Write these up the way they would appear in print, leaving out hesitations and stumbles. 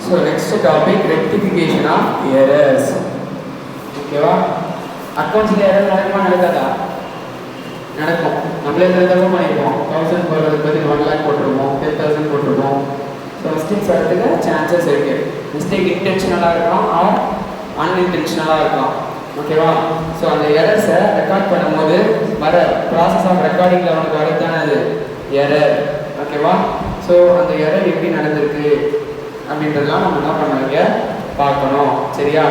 So next topic, rectification of errors. ஓகேவா? அக்கௌண்ட்ஸில் error நடக்குமா நடக்காதா? நடக்கும். நம்மளே தப்பு பண்ணியிருப்போம். 1000 போடுறதுக்கு பதில் 1 lakh போட்டுருவோம், 10,000 போட்டுருவோம். ஸோ மிஸ்டேக்ஸ் வரதுக்கு சான்சஸ் இருக்கு. மிஸ்டேக் இன்டென்ஷனலாக இருக்கலாம் ஆர் அன்இன்டென்ஷனலாக இருக்கலாம். ஓகேவா? ஸோ அந்த எரர்ஸை ரெக்கார்ட் பண்ணும்போது வர ப்ராசஸ் ஆஃப் ரெக்கார்டிங்கில் அவனுக்கு வரது தானே அது எரர். ஓகேவா? ஸோ அந்த எரர் எப்படி நடந்திருக்கு அப்படின்றதுலாம் நம்ம என்ன பண்ணுவாங்க பார்க்கணும். சரியா?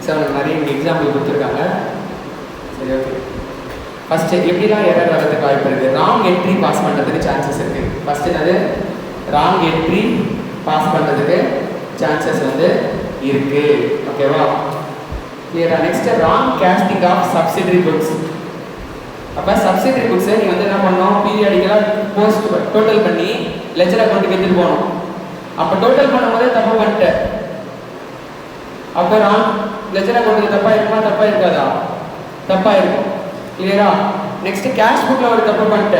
ஸோ அவனுக்கு நிறைய இங்கே எக்ஸாம்பிள் கொடுத்துருக்காங்க. சரி, ஓகே. ஃபஸ்ட்டு எப்படிலாம் எரர் வரதுக்கு வாய்ப்பு இருக்குது? ராங் என்ட்ரி பாஸ் பண்ணுறதுக்கு சான்சஸ் இருக்குது. ஃபஸ்ட்டு என்னது? ராங் என்ட்ரி பாஸ் பண்ணுறதுக்கு சான்சஸ் வந்து இருக்குது. ஓகேவா? கிளியரா? Next wrong casting of subsidiary books. அப்போ சப்சிடரி புக்ஸை நீ வந்து என்ன பண்ணணும்? பீரியாடிக்கலாக போஸ்ட் டோட்டல் பண்ணி லெஜர் அக்கௌண்ட்டுக்கு எடுத்துகிட்டு போகணும். அப்போ டோட்டல் பண்ணும்போதே தப்பு பண்ணிட்ட. அப்போ ராங் லெஜர் அக்கௌண்ட்டுக்கு தப்பாக இருக்குமா? தப்பாக இருக்காதா? தப்பாக இருக்கும். கிளியரா? நெக்ஸ்ட் கேஷ் புக்கில் ஒரு தப்பு பண்ணிட்ட.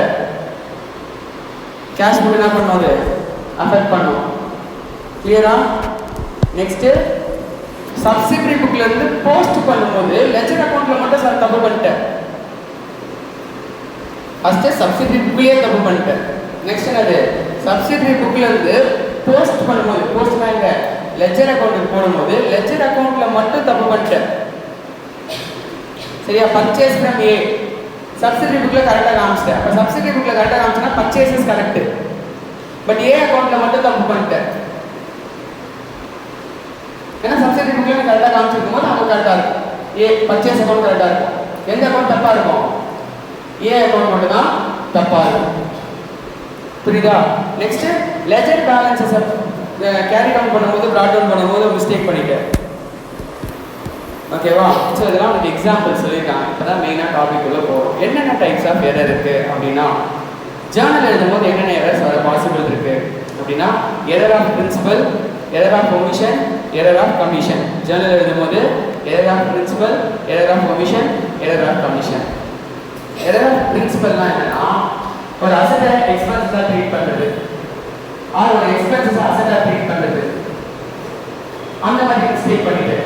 கேஷ் புக் என்ன பண்ணும்? அது அஃபெக்ட் பண்ணும். கிளியரா? நெக்ஸ்ட் சப்சிடரி புக்ல இருந்து போஸ்ட் பண்ணும்போது லெஜர் அக்கௌண்ட்ல மட்டும் தப்பு பண்ணிட்ட. ஃபர்ஸ்ட் சப்சிடரி புக்லயே தப்பு பண்ணிட்ட. நெக்ஸ்ட் என்னது? சப்சிடரி புக்ல இருந்து போஸ்ட் பண்ணும்போது, போஸ்ட் எங்க லெஜர் அக்கௌண்ட்டுக்கு போடும்போது லெஜர் அக்கௌண்ட்ல மட்டும் தப்பு பண்ணிட்ட. சரியா? பர்ச்சேஸ் ஃப்ரம் ஏ சப்சிடரி புக்ல கரெக்டாக காமிச்சிட்டேன். அப்போ சப்சிடரி புக்ல கரெக்டாக காமிச்சா பர்ச்சேசஸ் கரெக்ட். பட் ஏ அக்கௌண்ட்ல மட்டும் தப்பு பண்ணிட்டேன். ஏன்னா சப்சிடரி புக்ல கரெக்டாக காமிச்சிருக்கும் போது அவங்க கரெக்டாக இருக்கும். ஏ பர்ச்சேஸ் அக்கௌண்ட் கரெக்டாக இருக்கும். எந்த அக்கௌண்ட் தப்பாக இருக்கும்? ஏ அக்கௌண்ட் மட்டும் தான் தப்பாக இருக்கும். புரியுதா? Next ledger balances carry down பண்ணும்போது ப்ராட் டவுன் பண்ணும்போது மிஸ்டேக் பண்ணிட்டேன். ஓகேவா? ஸோ இதெல்லாம் உங்களுக்கு எக்ஸாம்பிள் சொல்லியிருக்காங்க. இப்போ தான் மெயினாக டாபிக் உள்ள போகிறோம். என்னென்ன டைப்ஸ் ஆஃப் எரர் இருக்குது அப்படின்னா, ஜேர்னல் எழுதும்போது என்னென்ன எரர்ஸ் வர பாசிபிள் இருக்குது அப்படின்னா, error of principle, error of omission, error of commission. Journal எழுதும்போது error of principle, error of omission, error of commission. Error of பிரின்சிபல்னா என்னன்னா, ஒரு அசட்டை எக்ஸ்பென்சஸாக ட்ரீட் பண்ணுறது, ஆர் ஒரு எக்ஸ்பென்சஸை அசட்டாக ட்ரீட் பண்ணுறது, அந்த மாதிரி மிஸ்டேக் பண்ணிட்டு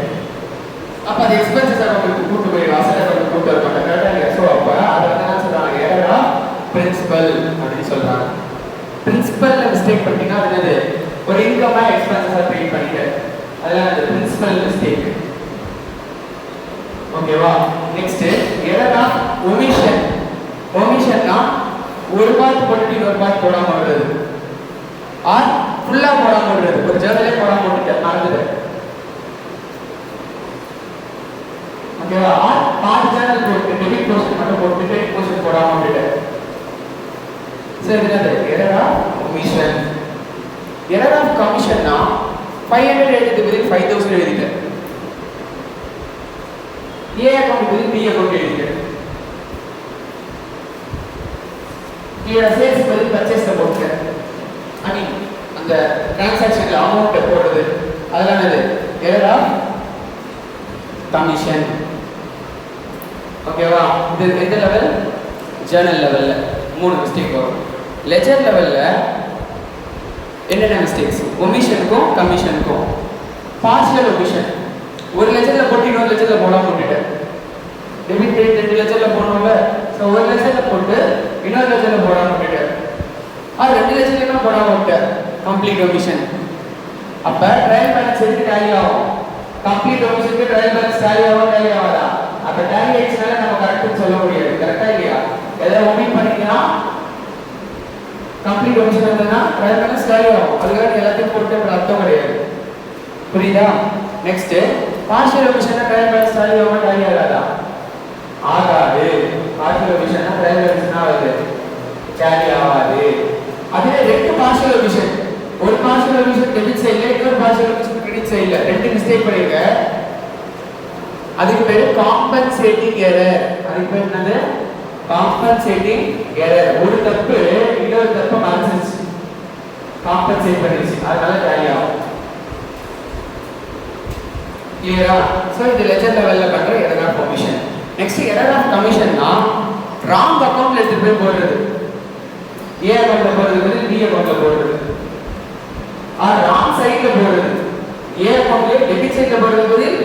அப்போ அது எக்ஸ்பென்சஸ் அவங்களுக்கு கூட்டு போய் அசட்டை அவங்களுக்கு கூட்டு வர மாட்டாங்க. கரெக்டாக? ஸோ அப்போ அதை வந்து என்ன சொல்கிறாங்க? எரர் ஆஃப் பிரின்சிபல் அப்படின்னு சொல்கிறாங்க. பிரின்சிபலில் மிஸ்டேக் பண்ணிட்டீங்கன்னா அது என்னது? ஒரு இன்கமாக எக்ஸ்பென்சஸாக ட்ரீட் பண்ணிட்டு அதெல்லாம் அந்த பிரின்சிபல் மிஸ்டேக். ஓகேவா? Next error of omission. ஒமிஷன்னா ஒரு பார்ட் போட்டுட்டு இன்னொரு பார்ட் போடாம விடுறது, ஆர் ஃபுல்லா போடாம விடுறது. ஒரு ஜேர்னலே போடாம விட்டுட்டேன், மறந்துட்டேன். ஓகேவா? ஆர் பார்ட் ஜேர்னல் போட்டு டெபிட் போர்ஷன் மட்டும் போட்டு கிரெடிட் போர்ஷன் போடாம விட்டுட்டேன். சரி, என்னது? Error of omission. Error of கமிஷன்னா 500 எழுதுறதுக்கு பதில் 5000 எழுதிட்டேன். ஏ அக்கௌண்ட் பதில் பி அக்கௌண்ட் எழுதிட்டேன். கிளியரா? சேல்ஸ் பதில் பர்ச்சேஸ்ல போட்டுட்டேன். ஐ மீன் அந்த டிரான்சாக்ஷன்ல அமௌண்ட் போடுறது அதெல்லாம் என்னது? Error of commission. ஓகேவா? இது எந்த லெவல்? ஜேர்னல் லெவல்ல 3 மிஸ்டேக் வரும். லெஜர் லெவல்ல என்னென்ன மிஸ்டேக்ஸ்? ஒமிஷனுக்கும் கமிஷனுக்கும். பார்ஷியல் ஒமிஷன், ஒரு லெஜர்ல போட்டு இன்னொரு லெஜர்ல போடாம விட்டுட்டேன். டெபிட் கிரெடிட் 2 லெஜர்ல போடணும்ல, ஸோ ஒரு லெஜர்ல போட்டு இன்னொரு லெஜர்ல போடாம விட்டுட்டேன். 2 லெஜர்லையும் போடாம விட்டேன். Complete omission. அப்ப ட்ரையல் பேலன்ஸ் எதுக்கு டேலி ஆகும்? கம்ப்ளீட் ஒமிஷனுக்கு ட்ரையல் பேலன்ஸ் டேலி ஆகும், டேலி ஆகாதா? அப்ப டேலி ஆயிடுச்சுனால நம்ம கரெக்ட்னு சொல்ல முடியாது. கரெக்டா இல்லையா? எதாவது ஒமிட் பண்ணிக்கலாம், கம்ப்ளீட் ஒமிஷன் இருந்ததுன்னா ட்ரையல் பேலன்ஸ் டேலி ஆகும். அதுக்காக எல்லாத்தையும் போட்டு அர்த்தம் கிடையாது. புரியுதா? நெக்ஸ்ட் பார்ஷியல் ஒமிஷன்னா ட்ரையல் பேலன்ஸ் டேலி ஆகும், டேலி ஆகாதா? ஆகாது. பார்ஷியல் ஒமிஷன்னா ட்ரையல் பேலன்ஸ்னா ஆகுது, டேலி ஆகாது. அதே 2 பார்ஷியல் ஒமிஷன், ஒரு பார்ஷியல் ஒமிஷன் டெபிட் சைடுல, இன்னொரு பார்ஷியல் ஒமிஷன் கிரெடிட் சைடுல 2 மிஸ்டேக் பண்ணிருக்க, அதுக்கு பேரு காம்பன்சேட்டிங் எரர். அதுக்கு பேர் என்னது? Compensating error. ஒரு தப்பு இன்னொரு தப்பு மறைச்சிருச்சு, காம்பன்சேட் பண்ணிருச்சு, அதனால டேலி ஆகும். கிளியரா? ஸோ இது லெஜர் லெவல்ல பண்ற error of omission. Next error of கமிஷன்னா ராங் அக்கௌண்ட்ல எடுத்துட்டு போய் போடுறது. ஏ அக்கௌண்ட்ல போடுறது பி அக்கௌண்ட்ல போடுறது. ஆர் ராங் சைடுல போறது. ஏ அக்கவுண்ட்ல டெபிட் சைடுல போறது பதில்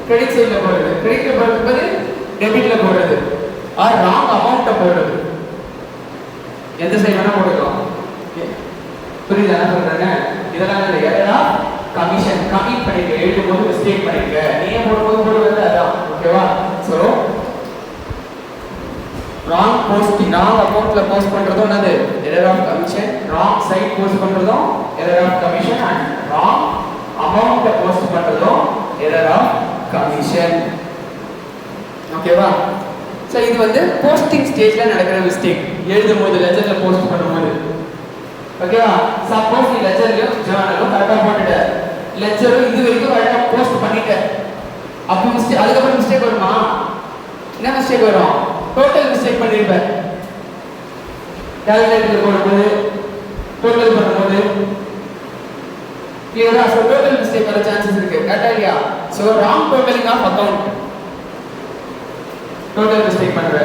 கிரெடிட் சைடுல போறது, கிரெடிட்ல போறது பதில் டெபிட்ல போறது. ஆர் ராங் அமௌண்ட்ட போறது. எந்த சைடு வேணா போட்டுக்கலாம். புரியுதா என்ன சொல்றேன்? இதெல்லாம் இல்ல எரரா கமிஷன் கமிட் பண்ணிருக்க, எழுதும்போது மிஸ்டேக் பண்ணிருக்க, நீயே போடுறது அதான். ஓகேவா? சோ ராங் போஸ்டிங், ராங் அக்கவுண்ட்ல போஸ்ட் பண்றதும் என்னது error of commission, wrong side post பண்றதும் error of commission, and wrong அமௌண்ட்ல போஸ்ட் பண்றதும் எரர் ஆஃப் கமிஷன். ஓகேவா? சோ இது வந்து போஸ்டிங் ஸ்டேஜ்ல நடக்கிற மிஸ்டேக், எழுதும்போது லெஜர்ல போஸ்ட் பண்ணும்போது. ஓகேவா? சப்போஸ் நீ லெஜர்லயும் ஜர்னலும் கரெக்டா போட்டுட்ட, லெஜரும் இது வரைக்கும் கரெக்டா போஸ்ட் பண்ணிட்ட, அப்ப மிஸ்டேக், அதுக்கப்புறம் மிஸ்டேக் வருமா? என்ன மிஸ்டேக் வரும்? Total mistake பண்ணிருப்ப. கால்குலேட்டர்ல போடும்போது டோட்டல் பண்ணும்போது கிளியரா? சோ டோட்டல் மிஸ்டேக் வர சான்சஸ் இருக்கு. கரெக்டா இல்லையா? So wrong totaling of account, total mistake பண்ற.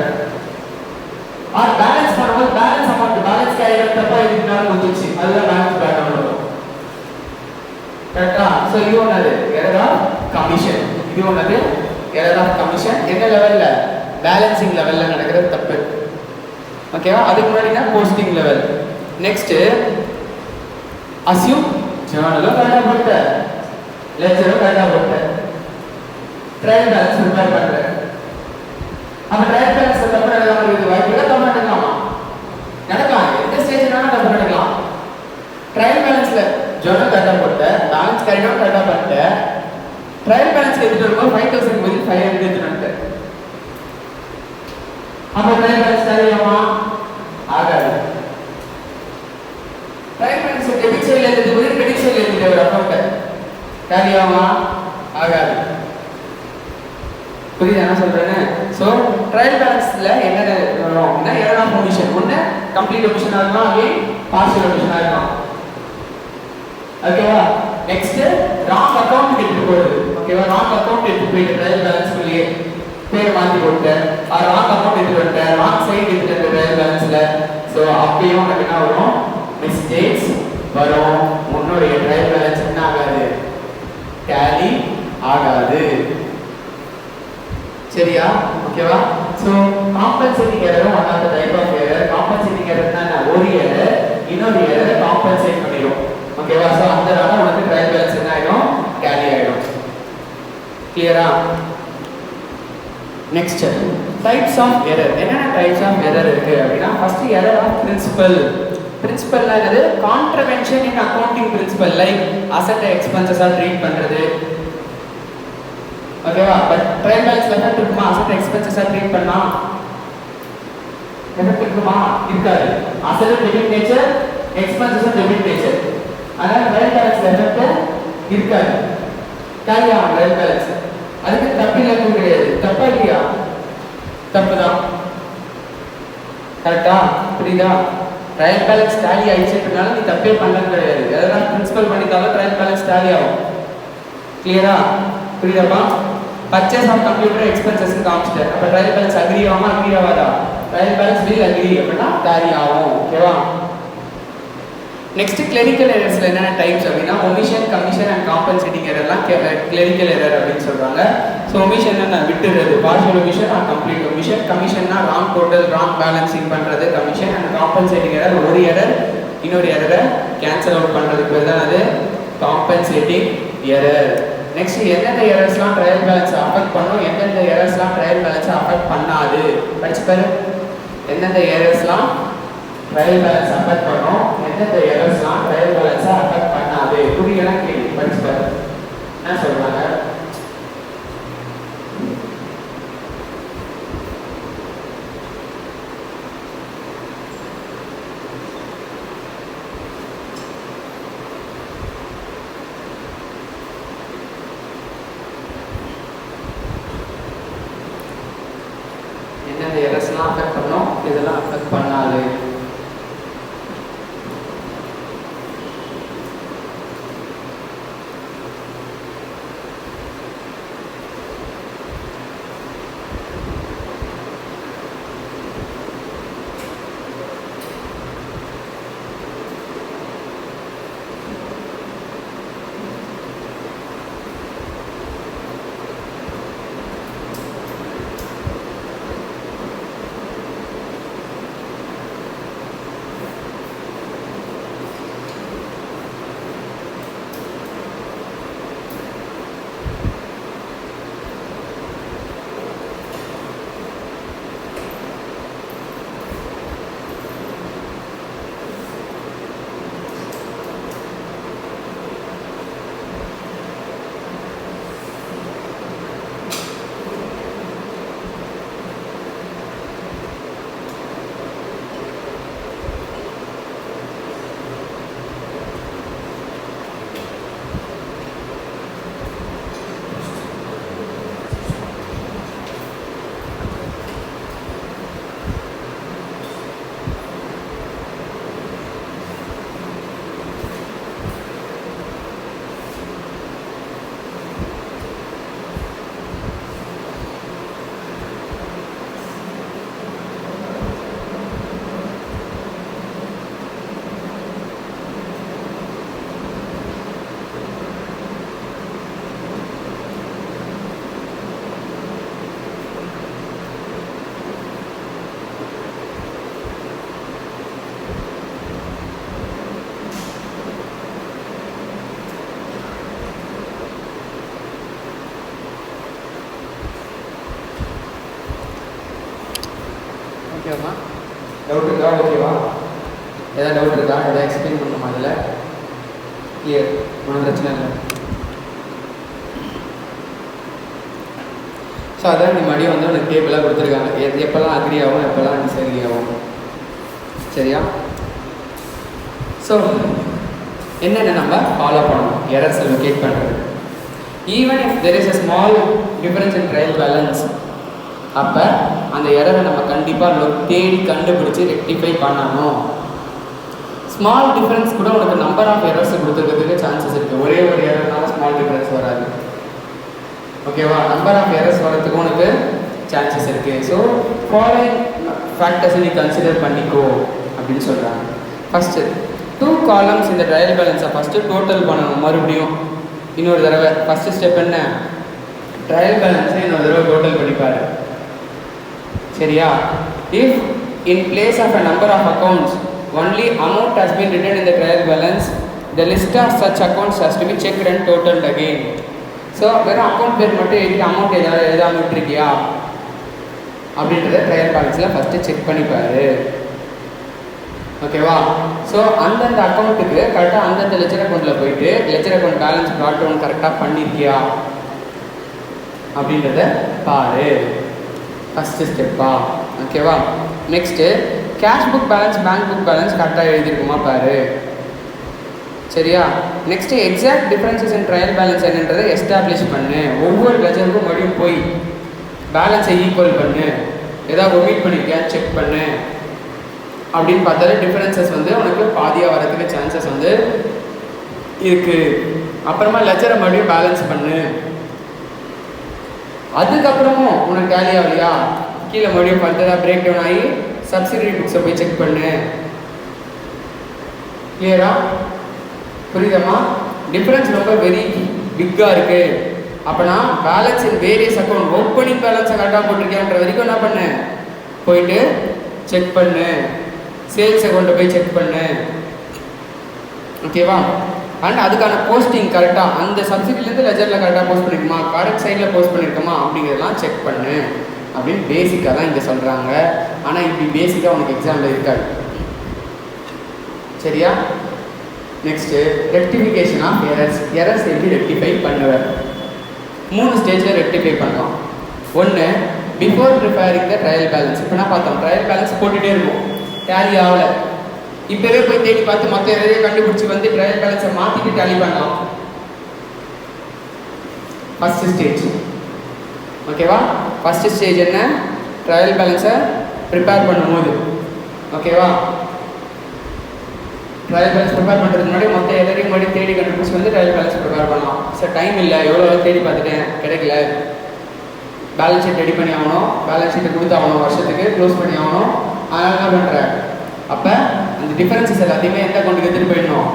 ஆர் பேலன்ஸ் பண்ணும்போது பேலன்ஸ் அமௌண்ட், பேலன்ஸ் கேரி தப்பா எழுதினாலும் வந்துச்சு, அதுதான் பேலன்ஸ் பேக் வரும். கரெக்டா? சோ இது ஒண்ணது எரர் ஆஃப் கமிஷன், இது ஒண்ணது எரர் ஆஃப் கமிஷன். என்ன லெவல்ல? பேலன்சிங் லெவல்ல நடக்கிற தப்பு. ஓகேவா? அதுக்கு முன்னாடி போஸ்டிங் லெவல். நெக்ஸ்ட் அஸ்யூம் ஜர்னலும் கரெக்டா போட்ட, லெஜரும் கரெக்டா போட்ட, ட்ரையல் பேலன்ஸ் ப்ரிப்பேர் பண்ற. அப்ப ட்ரையல் பேலன்ஸ் தப்பு நடக்காம இருக்குது வாய்ப்பு இல்ல, தப்பு நடக்கலாமா? நடக்கலாம். எந்த ஸ்டேஜ்னாலும் தப்பு நடக்கலாம். ட்ரையல் பேலன்ஸ்ல ஜர்னல் கரெக்டா போட்ட, பேலன்ஸ் கரெக்டா கரெக்டா பண்ணிட்ட, ட்ரையல் பேலன்ஸ் எடுத்துட்டு வரும்போது 5000 பதில் 500 எடுத்துட்டு வந்துட்ட. அப்ப ட்ரையல் பேலன்ஸ் சரியாமா? ஆகாது. ட்ரையல் பேலன்ஸ் டெபிட் சைடுல எடுத்து பதில் கிரெடிட் சைடுல எடுத்துட்டு வர அக்கவுண்ட் சரியாமா? ஆகாது. புரியுதா என்ன சொல்றேன்னு? சோ ட்ரையல் பேலன்ஸ்ல என்ன வரும் அப்படின்னா எரர் ஆஃப் ஒமிஷன். ஒண்ணு கம்ப்ளீட் ஒமிஷனா இருக்கலாம், அகைன் பார்ஷியல் ஒமிஷனா இருக்கலாம். ஓகேவா? நெக்ஸ்ட் ராங் அக்கவுண்ட் எடுத்து போடுது. ஓகேவா? ராங் அக்கவுண்ட் எடுத்து போயிட்டு ட்ரையல் பேலன்ஸ் குள்ளேயே பேர் மாத்தி போட்டு, ஆர் ராங் அமௌண்ட் எடுத்துட்டு வந்துட்டேன், ராங் சைடு எடுத்துட்டு ட்ரையல் பேலன்ஸ்ல. சோ அப்பயும் உனக்கு என்ன வரும்? மிஸ்டேக்ஸ் வரும். உன்னுடைய ட்ரையல் பேலன்ஸ் என்ன ஆகாது? டேலி ஆகாது. சரியா? ஓகேவா? சோ காம்பன்சேட்டிங் எரரும் one of the type of error. Compensating எரர்னா ஒரு எரர் இன்னொரு எரரை காம்பன்சேட் பண்ணிடும். ஓகேவா? சோ அதனால உனக்கு ட்ரையல் பேலன்ஸ் என்ன ஆயிடும்? டேலி ஆயிடும். கிளியரா? Next types of error. என்னென்ன டைப்ஸ் ஆஃப் எரர் இருக்கு அப்படின்னா, ஃபர்ஸ்ட் எரர் ஆஃப் பிரின்சிபல். பிரின்சிபல்னா என்னது? Contravention in accounting principle, like asset எக்ஸ்பென்சஸா ட்ரீட் பண்றது. ஓகேவா? பட் ட்ரையல் பேலன்ஸ்ல எஃபெக்ட் இருக்குமா? அசெட் எக்ஸ்பென்சஸா ட்ரீட் பண்ணா எஃபெக்ட் இருக்குமா? இருக்காது. Asset debit nature, expenses debit nature. அதனால ட்ரையல் பேலன்ஸ்ல எஃபெக்ட் இருக்காது. காரியா ட்ரையல் பேலன்ஸ் அதுக்கு தப்பில்லை கிடையாது. தப்பா இல்லையா? தப்புதான். கரெக்டா? புரியுதா? ட்ரையல் பேலன்ஸ் டேலி ஆயிடுச்சுன்றனால நீ தப்பே பண்ணது கிடையாது. எதெல்லாம் பிரின்சிபல் பண்ணிட்டாலும் ட்ரையல் பேலன்ஸ் டேலி ஆகும். கிளியரா? புரியுதாப்பா? பர்ச்சேஸ் ஆஃப் கம்ப்யூட்டர் எக்ஸ்பென்சஸ் காமிச்சிட்டேன். அப்ப ட்ரையல் பேலன்ஸ் அக்ரி ஆகுமா? அக்ரி ஆகாதா? ட்ரையல் பேலன்ஸ் வில் அக்ரி அப்படின்னா டேலி ஆகும். ஓகேவா? நெக்ஸ்ட் கிளரிக்கல் எரர்ஸ்ல என்னென்ன டைப்ஸ் அப்படின்னா ஒமிஷன், கமிஷன் அண்ட் காம்பன்சேட்டிங் எரர்லாம் கிளரிக்கல் எரர் அப்படின்னு சொல்றாங்க. ஸோ ஒமிஷன் என்ன? விட்டுறது, partial omission or complete omission. கமிஷன்னா ராங் டோட்டல், ராங் பேலன்சிங் பண்றது கமிஷன். அண்ட் காம்பன்சேட்டிங் எரர் ஒரு எரர் இன்னொரு எரரை கேன்சல் அவுட் பண்றதுக்கு பேர் தான் அது காம்பன்சேட்டிங் எரர். நெக்ஸ்ட் எந்தெந்த எரர்ஸ்லாம் ட்ரையல் பேலன்ஸ் அஃபெக்ட் பண்ணும், எந்தெந்த எரர்ஸ்லாம் ட்ரையல் பேலன்ஸ் அஃபெக்ட் பண்ணாது படிச்சு பாரு. எந்தெந்த எரர்ஸ்லாம் ட்ரையல் பேலன்ஸ் அஃபெக்ட் பண்ணும், எந்தெந்த எரர்ஸ்லாம் ட்ரையல் பேலன்ஸை அஃபெக்ட் பண்ணாது. புரியல கேள்வி படிச்சு பாரு. என்ன சொல்றாங்க? எந்தெந்த எரர்ஸ்லாம் அஃபெக்ட் பண்ணும், இதெல்லாம் அஃபெக்ட் பண்ணாது. ஓகேவா? டவுட் இருக்கா? ஓகேவா? எதாவது டவுட் இருக்கா? எதாவது எக்ஸ்பிளைன் பண்ணணுமா? அதில் கிளியர், ஒன்றும் பிரச்சனை இல்லை. ஸோ அதான் இந்த மடியை வந்து உனக்கு டேபிளாக கொடுத்துருக்காங்க. எப்போல்லாம் அக்ரி ஆகும், எப்போல்லாம் டிஸ்அக்ரி ஆகும். சரியா? ஸோ என்னென்ன நம்ம ஃபாலோ பண்ணணும் எரர்ஸை லொக்கேட் பண்ணுறது. Even if there is a small difference in trial balance, அப்போ அந்த எரரை நம்ம கண்டிப்பாக தேடி கண்டுபிடிச்சி ரெக்டிஃபை பண்ணணும். ஸ்மால் டிஃபரன்ஸ் கூட உனக்கு நம்பர் ஆஃப் எரர்ஸ் கொடுத்துருக்கிறதுக்கு சான்சஸ் இருக்குது. ஒரே ஒரு எரர்னால ஸ்மால் டிஃபரன்ஸ் வராது. ஓகேவா? நம்பர் ஆஃப் எரர்ஸ் வரதுக்கு உனக்கு சான்சஸ் இருக்குது. ஸோ ஃபாலோயிங் ஃபேக்டர்ஸை நீ கன்சிடர் பண்ணிக்கோ அப்படின்னு சொல்கிறாங்க. ஃபஸ்ட்டு 2 காலம்ஸ் இந்த ட்ரையல் பேலன்ஸை ஃபஸ்ட்டு டோட்டல் பண்ணணும். மறுபடியும் இன்னொரு தடவை ஃபஸ்ட்டு ஸ்டெப் என்ன? ட்ரையல் பேலன்ஸை இன்னொரு தடவை டோட்டல் பண்ணிப்பார். சரியா? If in place of a number of accounts only amount has been written in the trial balance, the list of such accounts has to be checked and totaled again. So வெறும் account பேர் மட்டும் எழுதி amount எதாவது விட்டுருக்கியா அப்படின்றத trial பேலன்ஸில் first check பண்ணிப்பாரு. ஓகேவா? ஸோ அந்தந்த அக்கௌண்ட்டுக்கு கரெக்டாக அந்தந்த லெஜர் அக்கௌண்ட்டில் போயிட்டு ledger account balance brought down கரெக்டாக பண்ணியிருக்கியா அப்படின்றத பாரு. ஃபஸ்ட்டு ஸ்டெப்பா. ஓகேவா? Next cash book balance, bank book balance கரெக்டாக எழுதியிருக்குமா பாரு. சரியா? Next exact differences in trial balance என்னன்றதை எஸ்டாப்ளிஷ் பண்ணு. ஒவ்வொரு லெஜருக்கும் மறுபடியும் போய் பேலன்ஸை ஈக்குவல் பண்ணு. ஏதாவது ஒமிட் பண்ணியிருக்கியான்னு செக் பண்ணு. அப்படின்னு பார்த்தாலே டிஃப்ரென்சஸ் வந்து உனக்கு பாதியாக வரதுக்கு சான்சஸ் வந்து இருக்குது. அப்புறமா லெஜரை மறுபடியும் பேலன்ஸ் பண்ணு. அதுக்கப்புறமும் உனக்கு டேலி ஆகலையா, கீழே மறுபடியும் ஃபர்தராக பிரேக் டவுன் ஆகி சப்சிடரி புக்ஸை போய் செக் பண்ணு. கிளியரா? புரியுதம்மா? டிஃப்ரென்ஸ் ரொம்ப வெரி பிக்காக இருக்குது. அப்போனா balance in various account opening பேலன்ஸை கரெக்டாக போட்டிருக்கியான்ற வரைக்கும் என்ன பண்ணு, போயிட்டு செக் பண்ணு. சேல்ஸ் அக்கௌண்ட்டை போய் செக் பண்ணு. ஓகேவா? அண்ட் அதுக்கான போஸ்டிங் கரெக்டாக அந்த சப்சிடிலேருந்து லெஜரில் கரெக்டாக போஸ்ட் பண்ணியிருக்குமா, கரெக்ட் சைடில் போஸ்ட் பண்ணியிருக்கோமா அப்படிங்கிறதெல்லாம் செக் பண்ணு அப்படின்னு பேசிக்காக தான் இங்கே சொல்கிறாங்க. ஆனால் இப்படி பேசிக்காக உனக்கு எக்ஸாமில் இருக்காது. சரியா? நெக்ஸ்ட்டு ரெக்டிஃபிகேஷன் ஆஃப் எரர்ஸ் எப்படி ரெக்டிஃபை பண்ணுவேன்? 3 ஸ்டேஜில் ரெக்டிஃபை பண்ணலாம். ஒன்று, பிஃபோர் ப்ரிப்பேரிங் த ட்ரையல் பேலன்ஸ். இப்போ நான் பார்த்தோம் ட்ரையல் பேலன்ஸ் போட்டுகிட்டே இருக்கும், டேலி ஆகலை. இப்போவே போய் தேடி பார்த்து மற்ற எதையும் கண்டுபிடிச்சி வந்து ட்ரையல் பேலன்ஸை மாற்றிட்டு டேலி பண்ணலாம். First stage. ஓகேவா? ஃபஸ்ட்டு ஸ்டேஜ் என்ன? ட்ரையல் பேலன்ஸை ப்ரிப்பேர் பண்ணும்போது. ஓகேவா? ட்ரையல் பேலன்ஸ் ப்ரிப்பேர் பண்ணுறதுக்கு முன்னாடி மொத்த எதையும் முன்னாடி தேடி கண்டுபிடிச்சி வந்து ட்ரையல் பேலன்ஸ் ப்ரிப்பேர் பண்ணலாம். சார் டைம் இல்லை, எவ்வளோ தேடி பார்த்துட்டேன் கிடைக்கல, பேலன்ஸ் ஷீட் ரெடி பண்ணி ஆகணும், பேலன்ஸ் ஷீட்டை கொடுத்தாகணும், வருஷத்துக்கு க்ளோஸ் பண்ணி ஆகணும். அதனால் என்ன பண்ணுறேன்? அப்போ அந்த டிஃபரன்சஸ் எல்லாத்தையுமே எந்த அக்கௌண்ட்டுக்கு எடுத்துகிட்டு போயிடணும்?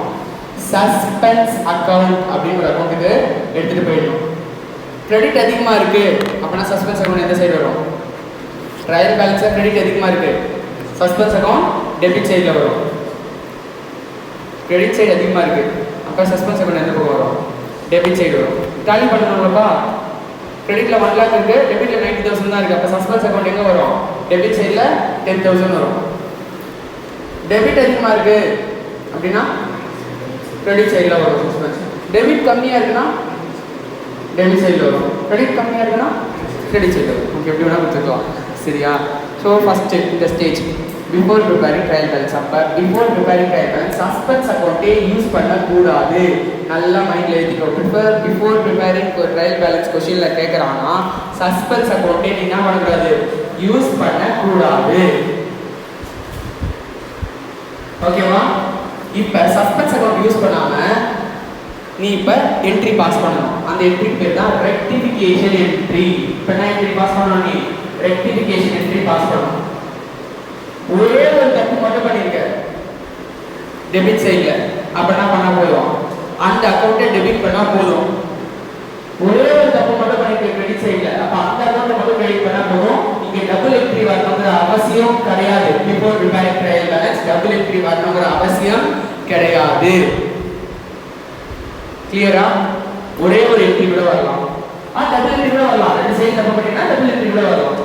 சஸ்பென்ஸ் அக்கௌண்ட் அப்படின்னு ஒரு அக்கௌண்ட்டுக்கு எடுத்துகிட்டு போயிடணும். கிரெடிட் அதிகமாக இருக்குது அப்படின்னா சஸ்பென்ஸ் அக்கௌண்ட் எந்த சைடு வரும்? ட்ரையல் பேலன்ஸில் கிரெடிட் அதிகமாக இருக்குது, சஸ்பென்ஸ் அக்கௌண்ட் டெபிட் சைடில் வரும். கிரெடிட் சைடு அதிகமாக இருக்குது அப்போ சஸ்பென்ஸ் அக்கௌண்ட் எந்த பக்கம் வரும்? டெபிட் சைடு வரும். டேலி பண்ணணும்லப்பா, கிரெடிட்டில் 1 lakh இருக்குது, டெபிட்டில் 90,000 தான் இருக்குது. அப்போ சஸ்பென்ஸ் அக்கௌண்ட் எங்கே வரும்? டெபிட் சைடில் 10,000 வரும். டெபிட் அதிகமாக இருக்குது அப்படின்னா கிரெடிட் சைடில் வரும் சஸ்பென்ஸ். டெபிட் கம்மியாக இருக்குன்னா டெபிட் சைடில் வரும். கிரெடிட் கம்மியாக இருக்குன்னா கிரெடிட் சைடில் வரும். ஓகே, எப்படி வேணால் கொடுத்துக்கலாம். சரியா? ஸோ ஃபஸ்ட்டு இந்த stage before preparing trial balance. அப்போ before preparing trial balance suspense அக்கௌண்ட்டே யூஸ் பண்ணக்கூடாது. நல்லா மைண்டில் எழுதிக்கோ. பிஃபோர் ப்ரிப்பேரிங் ட்ரையல் பேலன்ஸ் கொஸ்டினில் கேட்குறாங்கன்னா சஸ்பென்ஸ் அக்கௌண்ட்டே நீ என்ன பண்ணக்கூடாது? யூஸ் பண்ணக்கூடாது. ஓகேவா? இப்போ சஸ்பென்ஸ் அக்கௌண்ட் யூஸ் பண்ணாமல் நீ இப்போ என்ட்ரி பாஸ் பண்ணணும். அந்த என்ட்ரிக்கு பேர் தான் ரெக்டிஃபிகேஷன் என்ட்ரி. இப்போ என்ன என்ட்ரி பாஸ் பண்ணணும்? நீ ரெக்டிஃபிகேஷன் என்ட்ரி பாஸ் பண்ணணும். ஒரே ஒரு தப்பு மட்டும் பண்ணியிருக்க டெபிட் சைடில், அப்போ என்ன பண்ணால் போதும்? அந்த அக்கௌண்ட்டை டெபிட் பண்ணால் போதும். ஒரே ஒரு தப்பு மட்டும் பண்ணியிருக்க கிரெடிட் சைடில், அப்போ அந்த அக்கௌண்ட்டை மட்டும் கிரெடிட் பண்ணால் போதும். இங்கே டபுள் என்ட்ரி வரணுங்கிற அவசியம் கிடையாது. Before preparing trial balance double entry வரணுங்கிற அவசியம் கிடையாது. கிளியரா? ஒரே ஒரு என்ட்ரி கூட வரலாம், டபுள் என்ட்ரி கூட வரலாம். 2 சைடு தப்பு பண்ணிங்கன்னா டபுள் என்ட்ரி கூட வரலாம்.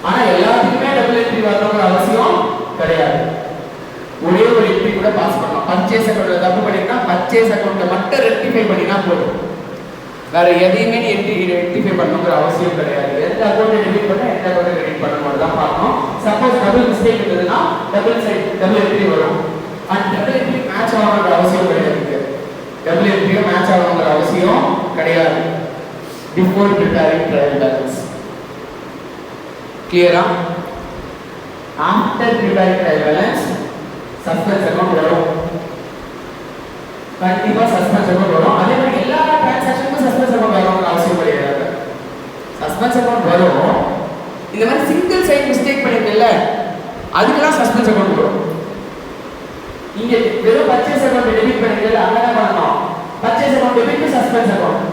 ஆனா எல்லாத்துக்குமே டபுள் என்ட்ரி வரணுங்கிற அவசியம் கிடையாது. ஒரே ஒரு என்ட்ரி கூட பாஸ் பண்ணலாம். பர்ச்சேஸ் அக்கௌண்ட்ல தப்பு பண்ணினா பர்ச்சேஸ் அக்கௌண்ட்டை மட்டும் ரெக்டிஃபை பண்ணினா போதும். வேற எதையுமே என்ட்ரி ரெக்டிஃபை பண்ணணுங்கிற அவசியம் கிடையாது. எந்த அக்கௌண்ட்டை டெபிட் பண்ண எந்த அக்கௌண்ட்டை கிரெடிட் பண்ணணும் தான் பார்க்கணும். சப்போஸ் டபுள் மிஸ்டேக் இருந்ததுன்னா டபுள் என்ட்ரி வரும். அண்ட் டபுள் என்ட்ரி மேட்ச் ஆகணுங்கிற அவசியம் கிடையாது. டபுள் என்ட்ரியும் மேட்ச் ஆகணுங்கிற அவசியம் கிடையாது. பிஃபோர் ப்ரிப்பேரிங் ட்ரையல் பேலன்ஸ் கிளியரா? After preparing trial balance suspense account வரும். கண்டிப்பா சஸ்பென்ஸ் அக்கௌண்ட் வரும். அதே மாதிரி எல்லா டிரான்சாக்ஷனுக்கும் சஸ்பென்ஸ் அக்கௌண்ட் வரணும்னு அவசியம் கிடையாது. சஸ்பென்ஸ் அக்கௌண்ட் வரும். இந்த மாதிரி சிங்கிள் சைட் மிஸ்டேக் பண்ணிருக்கல அதுக்கெல்லாம் சஸ்பென்ஸ் அக்கௌண்ட் வரும். இங்க வெறும் பர்ச்சேஸ் அக்கௌண்ட் டெபிட் பண்ணிருக்கல அங்க என்ன பண்ணணும்? Purchase account debit suspense account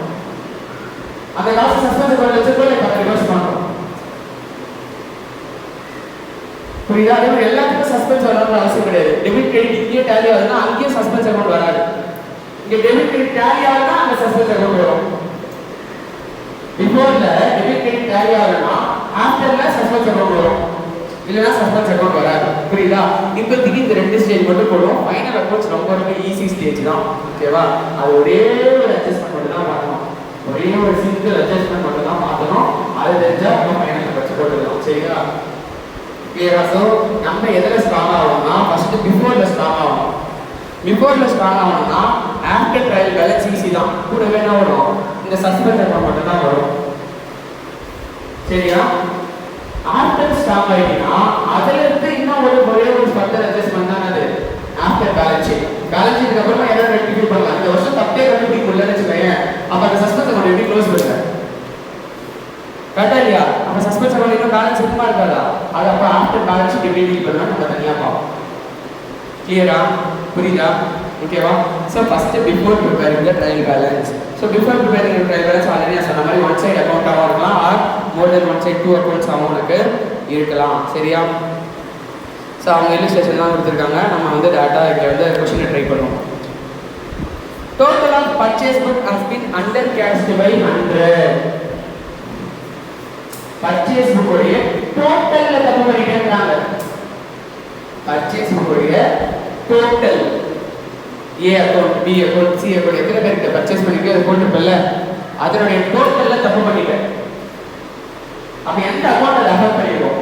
அந்த காசு சஸ்பென்ஸ் அக்கௌண்ட் வச்சுக்கோ பக்கம் ரிவர்ஸ் பண்ணணும். புரியுதா? அதே மாதிரி எல்லாத்துக்கும் சஸ்பென்ஸ் வரணும்னு அவசியம் கிடையாது. டெபிட் கிரெடிட் இங்கே டேலி ஆகுதுன்னா அங்கேயும் சஸ்பென்ஸ் அக்கௌண்ட் வராது. இங்க டெபிட் கிரெடிட் டேலி ஆகுதுன்னா அங்க சஸ்பென்ஸ் அக்கௌண்ட் வரும். பிஃபோர்ல டெபிட் கிரெடிட் டேலி ஆகுதுன்னா ஆஃப்டர்ல சஸ்பென்ஸ் அக்கௌண்ட் வரும். இல்லைன்னா சஸ்பென்ஸ் அக்கௌண்ட் வராது. புரியுதா? இப்போதைக்கு இந்த ரெண்டு ஸ்டேஜ் மட்டும் போடும். ஃபைனல் அக்கௌண்ட்ஸ் ரொம்ப ஈஸி ஸ்டேஜ் தான். ஓகேவா? அது ஒரே ஒரு அட்ஜஸ்ட்மெண்ட் மட்டும் தான் பார்க்கணும். ஒரே ஒரு சிங்கிள் அட்ஜஸ்ட்மெண்ட் மட்டும் தான் பார்க்கணும். அது தெரிஞ்சா நம்ம ஃபைனல் அக்கௌண்ட்ஸ் போட்டுக்கலாம். சரிங்களா? கிளியரா? ஸோ நம்ம எதில் ஸ்ட்ராங் ஆகணும்னா ஃபர்ஸ்ட் பிஃபோர்ல ஸ்ட்ராங் ஆகணும். பிஃபோர்ல ஸ்ட்ராங் ஆகணும்னா ஆஃப்டர் ட்ரையல் பேலன்ஸ் ஈஸி தான். கூடவே என்ன வரும்? இந்த சஸ்பென்ஸ் அக்கௌண்ட் மட்டும் தான் வரும். சரியா? ஆஃப்டர் ஸ்ட்ராங் ஆகிட்டீங்கன்னா அதில் இருந்து இன்னும் ஒரே ஒரு ஃபர்தர் அட்ஜஸ்ட்மெண்ட் தான் அது ஆஃப்டர் பேலன்ஸ் ஷீட். பேலன்ஸ் ஷீட்டுக்கு அப்புறமா எதாவது ரெக்டிஃபை பண்ணலாம். இந்த வருஷம் தப்பே கண்டுபிடிக்க முடியலன்னு வச்சுக்கோங்க. அப்போ அந்த சஸ்பென்ஸ் அக்கௌண்ட் எப்படி க்ளோஸ் பண்ணுங்க? கரெக்டா இல்லையா? அப்ப சஸ்பென்ஸ் அக்கௌண்ட் இன்னும் பேலன்ஸ் இருக்குமா இருக்காதா? அது அப்ப ஆஃப்டர் பேலன்ஸ் ஷீட் எப்படி டீல் பண்ணலாம் நம்ம தனியா பார்ப்போம். கிளியரா? புரியுதா? ஓகேவா? ஸோ ஃபர்ஸ்ட் பிஃபோர் ப்ரிப்பேரிங் த trial balance. So before preparing trial balance already நான் சொன்ன மாதிரி ஒன் சைடு அக்கௌண்ட்டாகவும் இருக்கலாம் ஆர் மோர் தென் ஒன் சைடு 2 அக்கௌண்ட்ஸ் அவங்களுக்கு இருக்கலாம். சரியா? ஸோ அவங்க இல்லுஸ்ட்ரேஷன் தான் கொடுத்துருக்காங்க. நம்ம வந்து டேட்டா இங்கே வந்து கொஸ்டினை ட்ரை பண்ணுவோம். Total of purchase book has been under cast by 100. Purchase book உடைய டோட்டல்ல தப்பு பண்ணிட்டேன்றாங்க. பர்ச்சேஸ் புக் உடைய total A account, B account, C account எத்தனை பேருக்கு பர்ச்சேஸ் பண்ணிட்டு அது போட்டுப்பல்ல அதனுடைய டோட்டல்ல தப்பு பண்ணிட்டேன். அப்ப எந்த அக்கவுண்ட் அதை அஃபெக்ட் பண்ணிடுவோம்?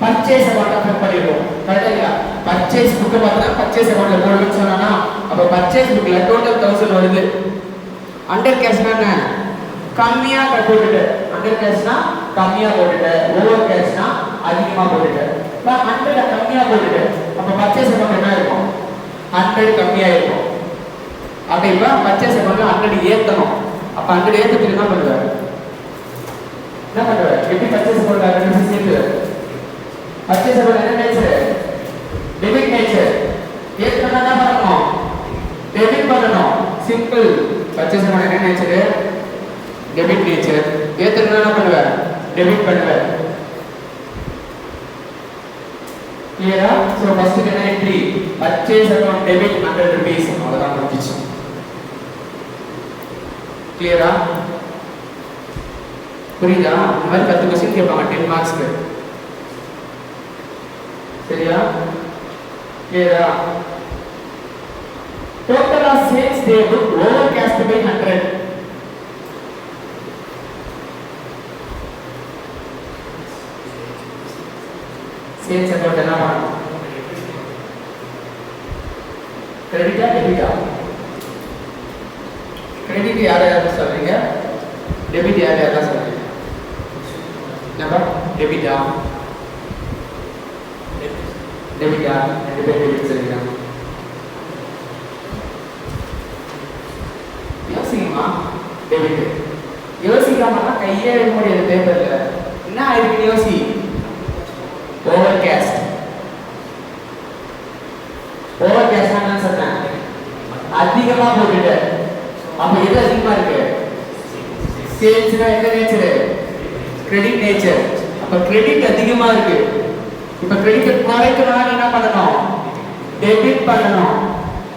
பர்ச்சேஸ் அக்கவுண்ட் அஃபெக்ட் பண்ணிடுவோம். கரெக்டா இல்லையா? பர்ச்சேஸ் புக் பார்த்தா பர்ச்சேஸ் அக்கவுண்ட்ல போடணும்னு சொன்னா அப்ப பர்ச்சேஸ் புக்ல டோட்டல் 1000 வருது. அண்டர் கேஷ்னா என்ன? கம்மியா போட்டுட்டு. அண்டர் கேஷ்னா கம்மியா போட்டுட்டு, ஓவர் கேஷ்னா அதிகமா போட்டுட்டு. 100 கம்மியா போட்டுட்டு அப்ப பர்ச்சேஸ் அமௌண்ட் என்ன இருக்கும்? 100 கம்மியா இருக்கும். அப்ப இப்ப பர்ச்சேஸ் அமௌண்ட் 100 ஏத்தணும். அப்ப 100 ஏத்துட்டு என்ன பண்ணுவாரு? எப்படி பர்ச்சேஸ் அமௌண்ட் 100 சேர்த்து பர்ச்சேஸ் அமௌண்ட் என்ன நேச்சர்? Debit nature. ஏத்தனா என்ன பண்ணணும்? டெபிட் பண்ணணும். சிம்பிள். பர்ச்சேஸ் அமௌண்ட் என்ன நேச்சர்? Debit nature. ஏத்தனா என்ன பண்ணுவார்? டெபிட் பண்ணுவார். கிளியரா? சோ ஃபர்ஸ்ட் என்ன entry? Purchase account debit 100 rupees. அவ்வளவுதான் முடிஞ்சிச்சு. கிளியரா? புரியுதா? இந்த மாதிரி 10 क्वेश्चन கேட்பாங்க 10 மார்க்ஸ்க்கு. சரியா? கிளியரா? Total of sales table over caste by 100. Sales account என்ன பண்ணணும்? கிரெடிட்டா டெபிட்டா? கிரெடிட் யார் யார் சொல்றீங்க? டெபிட் யார் யார் சொல்றீங்க? என்னப்பா? டெபிட்டா? டெபிட்டா? ரெண்டு பேர் டெபிட் சொல்றீங்க. யோசிக்கமா? டெபிட். யோசிக்காம கையே எழுத முடியாது பேப்பர்ல. என்ன ஆயிருக்கு யோசி? Over caste. ஓவர் கேஸ்ட் என்ன சொல்றேன்? அதிகமா போட்டுட்டு. அப்ப எது அதிகமா இருக்கு? சேல்ஸ்னா என்ன நேச்சர்? Credit nature. அப்ப கிரெடிட் அதிகமா இருக்கு. இப்ப கிரெடிட் குறைக்கணும்னா என்ன பண்ணணும்? டெபிட் பண்ணணும்.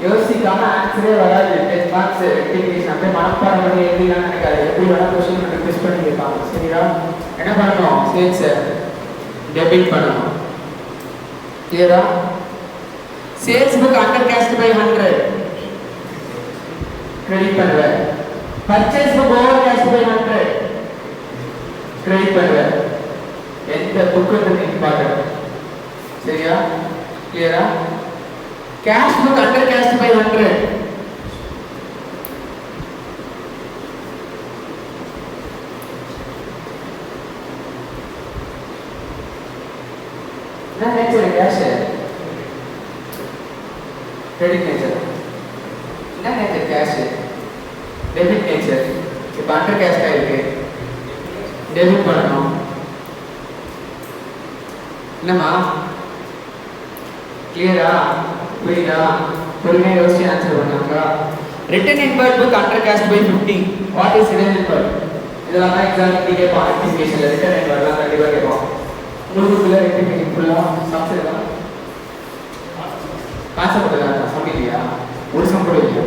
யோசிக்காம ஆன்சரே வராது. 10 மார்க்ஸ் ரெக்டிஃபிகேஷன் அப்படியே மனப்பாடம் பண்ணி எழுதிலாம் நினைக்காது. எப்படி வேணா क्वेश्चन ட்விஸ்ட் பண்ணி கேட்பாங்க. சரியா? என்ன பண்ணணும்? சேல்ஸ் டெபிட் பண்ணணும். கிளியரா? Sales book under cast by 100 credit பண்ணுவேன். Purchase book over caste by 100 credit பண்ணுவேன். எந்த புக்குன்றது இம்பார்ட்டன்ட். சரியா? கிளியரா? Cash book under cast by 100 என்ன நேச்சர் கேஷ் கிரெடிட் நேச்சர். என்ன நேச்சர் கேஷ் டெபிட் நேச்சர். இப்போ அண்டர் கேஷ் இருக்கு டெபிட் பண்ணணும். என்னம்மா கிளியரா? புரியுதா? பொறுமையாக யோசிச்சு ஆன்சர் பண்ணாங்க. Return inward book under cast by 50 what is return inward? இதெல்லாம் தான் எக்ஸாம்பிள் கேட்பான். ரெக்டிஃபிகேஷன்ல ரிட்டன் இன்வர்ட்லாம் கண்டிப்பாக கேட்பான். குரூப்புக்குள்ள ரெக்டிஃபிகேஷன் ஃபுல்லாக சம்ஸ் தான் கான்செப்ட் தான் சொல்லியா? ஒரு சம் கூட இல்லையா?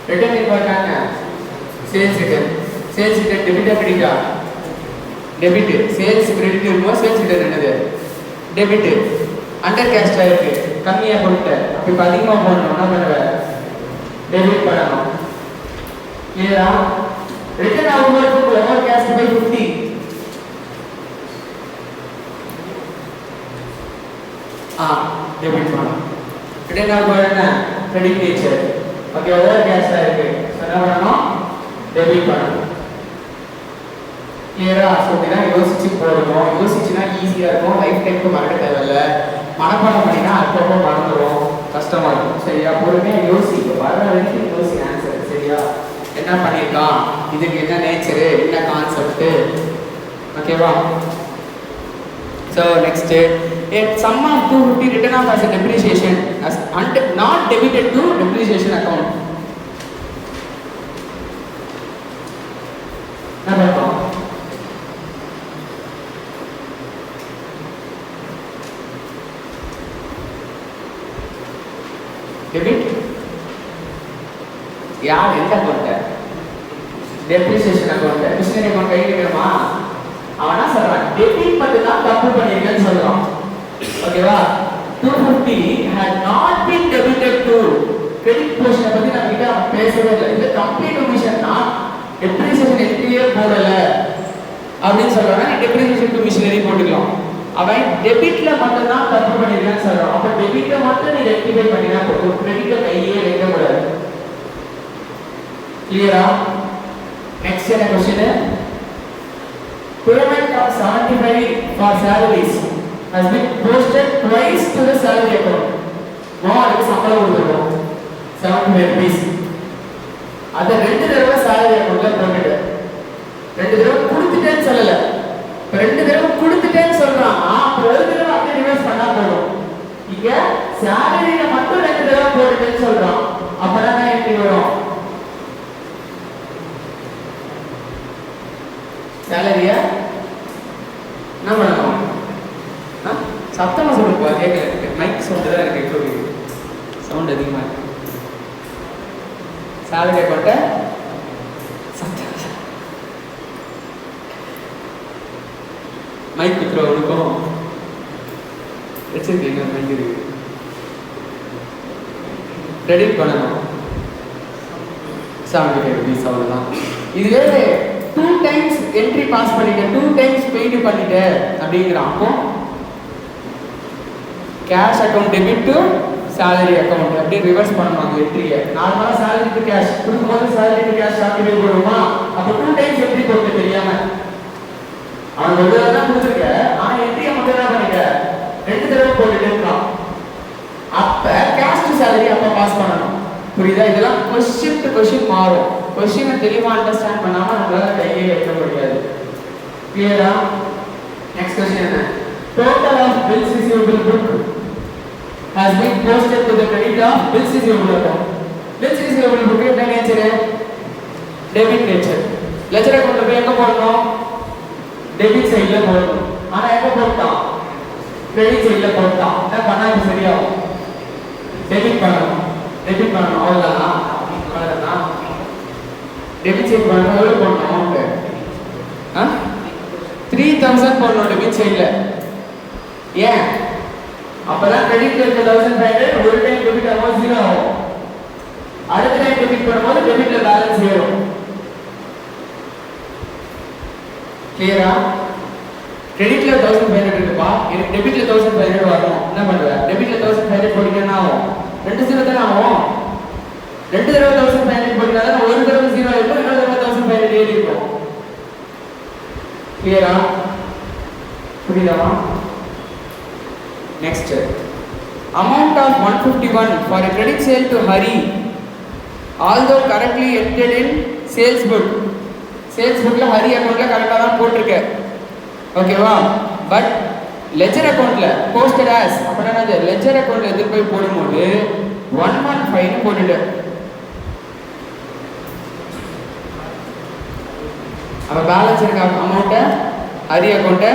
ரிட்டன் இன்வர்ட் என்ன? Sales return. சேல்ஸ் ரிட்டன் டெபிட்டா கிரெடிட்டா? டெபிட். சேல்ஸ் கிரெடிட் இருக்கும். சேல்ஸ் ரிட்டன் என்னது? டெபிட். அண்டர் கேஸ்டா இருக்கு, கம்மியா போட்டு இப்போ அதிகமாக போடணும். என்ன பண்ணுவேன்? டெபிட் பண்ணணும். கிளியரா? Return outward to over caste by 50 debit பண்ணணும். ரிட்டன் அவுட்வர்ட் என்ன? Credit nature. ஓகே, ஓவர் கேஸ்டா இருக்கு, என்ன பண்ணணும்? டெபிட் பண்ணணும். கிளியரா? சொல்லினா யோசிச்சு போடணும். யோசிச்சுனா ஈஸியா இருக்கும். லைஃப் டைம்க்கு மறக்க தேவையில்ல. மனப்பாடம் பண்ணினா அப்பப்போ மறந்துடும், கஷ்டமா இருக்கும். சரியா? பொறுமையா யோசி. வர வரைக்கும் யோசி ஆன்சர். சரியா? என்ன பண்ணியிருக்கான், இதுக்கு என்ன நேச்சரு, என்ன கான்செப்ட். ஓகேவா? So next, sum of 250 written off as a depreciation as not debited to depreciation account. என்ன பார்ப்போம்? டெபிட் யார்? எந்த அக்கௌண்ட்? Depreciation account. மிஷினரி அக்கௌண்ட் கையில் இருக்கணுமா? அவனா சொல்றான் டெபிட் மட்டும் தான் தப்பு பண்ணிருக்கேன்னு சொல்றான். ஓகேவா? 250 had not been debited to credit போர்ஷனை பத்தி நம்ம கிட்ட பேசவே இல்லை. இது கம்ப்ளீட் ஒமிஷன். நான் டெப்ரிசியேஷன் என்ட்ரியே போடல அப்படின்னு சொல்றாங்க. நீ டெப்ரிசியேஷன் டு மிஷினரி போட்டுக்கலாம். அவன் டெபிட்ல மட்டும் தான் தப்பு பண்ணிருக்கேன்னு சொல்றான். அப்ப டெபிட்டை மட்டும் நீ ரெக்டிஃபை பண்ணினா போதும். கிரெடிட்டை கையே வைக்க கூடாது. கிளியரா? நெக்ஸ்ட் என்ன question? Payment of 75 for salaries has been posted twice to the salary account. மொத்தம் சம்பளம் கொடுத்துறோம் 75 rupees. அத ரெண்டு தடவை salary accountல போட்டுட்டு ரெண்டு தடவை கொடுத்துட்டேன்னு சொல்லல. ரெண்டு தடவை கொடுத்துட்டேன்னு சொல்றான். ஒரு தடவை அப்படியே ரிவர்ஸ் பண்ணா போதும். இங்க salary-ல மட்டும் ரெண்டு தடவை போட்டுட்டேன்னு சொல்றான். அப்பதான் எப்படி வரும்? salary-ய என்ன பண்ணணும்? சத்தமா சொல்லுப்பா, கேட்கல. மைக் சவுண்ட் தான் எனக்கு கேட்குது. சவுண்ட் அதிகமா இருக்கு. salary account சத்தம் மைக் குத்துறவனுக்கும் வச்சிருக்கீங்க. மைக் இருக்கு. கிரெடிட் பண்ணணும் 75 rupees அவ்வளோதான். இதுவே 2 times என்ட்ரி பாஸ் பண்ணிட்டேன், 2 times பெய்டு பண்ணிட்டேன் அப்படிங்கிறான். அப்போ cash account debit to salary account அப்படி ரிவர்ஸ் பண்ணுவாங்க என்ட்ரியை. நார்மலா salary டு கேஷ் கொடுக்கும்போது salary டு கேஷ் ஆக்டிவே போடுமா? அப்போ 2 times என்ட்ரி போட்டு தெரியாம அவன் ஒரு தடவை தான் கொடுத்துருக்க, ஆனா என்ட்ரியை மட்டும் என்ன பண்ணிட்ட? ரெண்டு தடவை போட்டுட்டு இருக்கான். அப்ப கேஷ் டு salary அப்ப பாஸ் பண்ணணும். புரியுதா? இதெல்லாம் क्वेश्चन டு क्वेश्चन மாறும். क्वेश्चन தெளிவா அண்டர்ஸ்டாண்ட் பண்ணாம நம்மளால கையே வைக்க முடியாது. கிளியரா? நெக்ஸ்ட் क्वेश्चन என்ன? Total of bills receivable book has been posted to the credit of bills receivable account. Bills receivable book என்ன நேச்சர்? Debit nature. லெட்ஜர் அக்கவுண்ட்ல போய் எங்க போடணும்? டெபிட் சைடுல போடணும். ஆனா எங்க போட்டான்? கிரெடிட் சைடுல போட்டான். என்ன பண்ணா இது சரியாகும்? டெபிட் பண்ணணும். டெபிட் பண்ணணும். அவ்வளோதான். டெபிட் சைட் பண்ணணும். எவ்வளோ போடணும் அமௌண்ட்டு? 3000 போடணும் டெபிட் சைடில். ஏன்? அப்போதான் கிரெடிட் இருக்க 1500 ஒரு டைம் டெபிட் ஆகும் 0 ஆகும். அடுத்த டைம் டெபிட் பண்ணும்போது டெபிட்ல பேலன்ஸ் ஏறும். கிளியரா? கிரெடிட்ல 1500 இருக்குப்பா, எனக்கு டெபிட்ல 1500 வரணும். என்ன பண்ணுவேன்? டெபிட்ல 1500 போட்டீங்கன்னா ஆகும் 2 0 தானே ஆகும். 2 தடவை 1500 போட்டீங்கன்னா ஒரு தடவை 0 ஆயிருக்கும், இன்னொரு தடவை 1500 ஏறி இருக்கும். கிளியரா? புரியுதா? Next, amount of 151 for a credit sale to Hari, although correctly entered in sales book. Sales bookல Hari accountல கரெக்ட்டா தான் போட்டுருக்கு. ஓகேவா? பட் லெட்ஜர் அக்கவுண்ட்ல posted as அப்படினா அந்த லெட்ஜர் அக்கவுண்ட்ல எதிர் போய் போடும்போது 115 போட்டுடு. அப்ப பேலன்ஸ் இருக்க அமௌண்ட்டை Hari அக்கவுண்ட்டை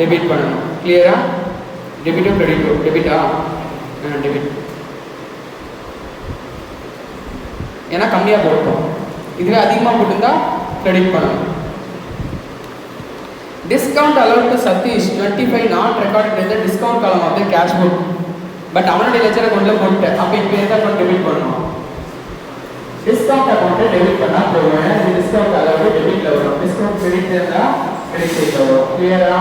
டெபிட் பண்ணணும். கிளியரா? டெபிட்டோ கிரெடிட்டோ? டெபிட்டா? டெபிட். ஏன்னா கம்மியாக போட்டோம், இதுவே அதிகமாக போட்டுருந்தா கிரெடிட் பண்ணணும். Discount allowed to Satish 25 not recorded in the discount column of the cash book. But அவனுடைய லெட்ஜர் அக்கவுண்ட்ல போட்டுட்டேன். அப்போ இப்போ எந்த அக்கவுண்ட் டெபிட் பண்ணணும்? டிஸ்கவுண்ட் அக்கவுண்ட்டை டெபிட் பண்ணா போவேன். இது டிஸ்கவுண்ட் அலவுட் டெபிட்ல வரும். டிஸ்கவுண்ட் கிரெடிட் இருந்தா கிரெடிட் சைட்ல வரும். கிளியரா?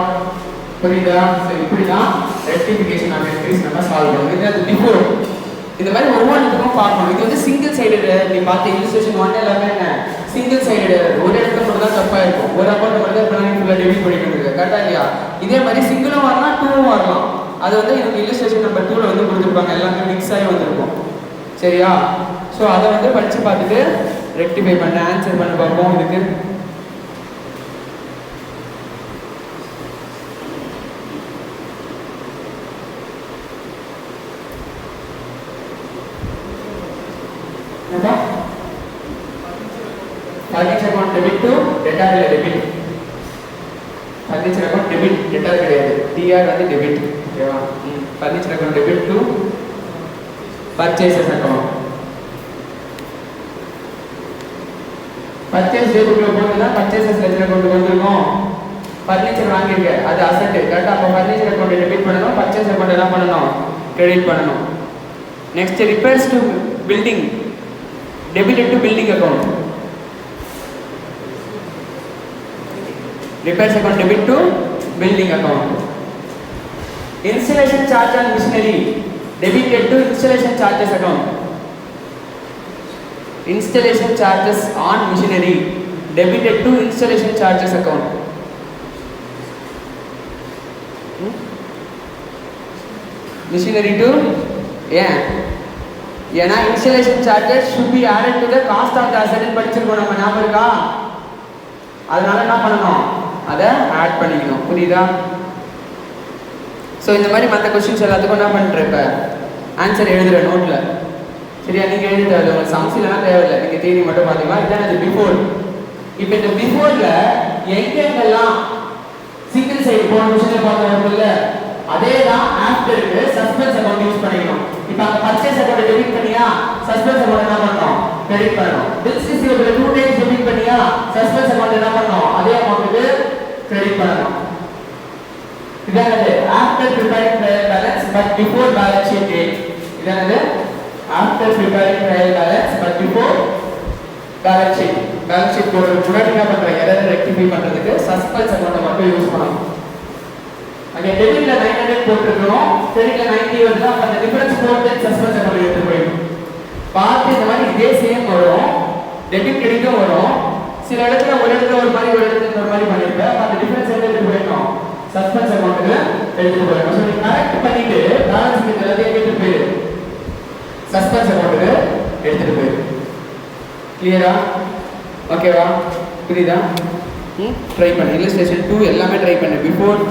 புரியுதா? ஸோ இப்படி தான் ரெக்டிஃபிகேஷன் ஆஃப் என்ட்ரிஸ் நம்ம சால்வ் பண்ணுவோம். இது அது பிஃபோர் இந்த மாதிரி ஒவ்வொன்றுத்துக்கும் பார்க்கணும். இது வந்து சிங்கிள் சைடட் எரர். நீ பார்த்து இல்லுஸ்ட்ரேஷன் 1 எல்லாமே என்ன சிங்கிள் சைடட் எரர். ஒரு இடத்துல மட்டும் தான் தப்பாக இருக்கும். ஒரு அக்கௌண்ட் மட்டும் தான் பிளானிங் ஃபுல்லாக டெபிட் பண்ணிட்டு இருக்கு. கரெக்டாக இல்லையா? இதே மாதிரி சிங்கிளும் வரலாம், 2வும் வரலாம். அது வந்து எனக்கு இல்லுஸ்ட்ரேஷன் நம்பர் 2ல வந்து கொடுத்துருப்பாங்க. எல்லாமே மிக்ஸ் ஆகி வந்திருக்கும். சரியா? ஸோ அதை வந்து படித்து பார்த்துட்டு ரெக்டிஃபை பண்ண ஆன்சர் பண்ண பார்ப்போம். இதுக்கு furniture account debit to debtor இல்ல debit. furniture account debit, debtor கிடையாது. DR வந்து debit. ஓகேவா? furniture account debit to purchases account. purchase debit ல போனீங்கன்னா purchases ledger account வந்துரும். furniture வாங்கிருக்க அது asset. கரெக்ட்டா? அப்ப furniture account debit பண்ணனும், purchase account என்ன பண்ணனும்? credit பண்ணனும். next, repairs to building debited to building account. repairs account debit to building account. Installation charge on machinery debited to installation charges account. Installation charges on machinery debited to installation charges account. Machinery to ஏன்னா installation charges should be added to the cost of the asset படிச்சிருக்கோம் நம்ம. ஞாபகம் இருக்கா? அதனால என்ன பண்ணணும்? அதை add பண்ணிக்கணும். புரியுதா? ஸோ இந்த மாதிரி மற்ற கொஸ்டின்ஸ் எல்லாத்துக்கும் என்ன பண்ணுற, இப்போ ஆன்சர் எழுதுகிற நோட்டில். சரியா? நீங்கள் எழுத தேவை, உங்களுக்கு சம்ஸ் இல்லைனா தேவையில்லை, நீங்கள் தேதி மட்டும் பார்த்தீங்களா? இதான் அது பிஃபோர். இப்போ இந்த பிஃபோரில் எங்கெங்கெல்லாம் சிங்கிள் சைடு போன கொஸ்டினில் பார்க்க இல்லை, அதே தான் ஆஃப்டருக்கு சஸ்பென்ஸ் அக்கௌண்ட் யூஸ் பண்ணிக்கணும். இப்போ அந்த பர்ச்சேஸ் அக்கௌண்ட் டெபிட் பண்ணியா, சஸ்பென்ஸ் அக்கௌண்ட் என்ன பண்ணணும்? கிரெடிட் பண்ணணும். பில்ஸ் ரிசீவபிள் 2 டைம்ஸ் டெபிட் பண்ணியா, சஸ்பென்ஸ் அக்கௌண்ட் என்ன பண்ணணும்? அதே அமௌண்ட்டுக்கு கிரெடிட் பண்ணணும். இதானது after preparing trial balance but before balance sheet date. இதானது after preparing trial balance but before balance sheet. Balance sheet போடுறதுக்கு முன்னாடி என்ன பண்ற, எரர் ரெக்டிஃபை பண்றதுக்கு சஸ்பென்ஸ் அக்கௌண்ட் மட்டும் யூஸ் பண்ணணும். அங்கே டெபிட்ல 900 போட்டுருக்கோம், கிரெடிட்ல 90 வருதுன்னா அப்ப அந்த டிஃபரன்ஸ் போட்டு சஸ்பென்ஸ் அக்கௌண்ட் எடுத்து போயிடும். பார்த்து இந்த மாதிரி இதே சேம் வரும், டெபிட் கிரெடிட்டும் வரும். சில இடத்துல ஒரு இடத்துல ஒரு மாதிரி, ஒரு இடத்துல ஒரு மாதிரி பண்ணிருப்பேன். அந்த டிஃபரன்ஸ் எடுத்து போயிடணும், சஸ்பென்ஸ் அக்கௌண்ட்ல எடுத்து போயிடணும். ஸோ நீங்க கரெக்ட் பண்ணிட்டு பேலன்ஸ் ஷீட் எல்லாத்தையும் எடுத்து போயிடு, சஸ்பென்ஸ் அக்கௌண்ட்டுக்கு எடுத்துட்டு போயிடு. கிளியரா? ஓகேவா? புரியுதா? ட்ரை பண்ணு. இல்லஸ்ட்ரேஷன் 2 எல்லாமே ட்ரை பண்ணு. பிஃபோர்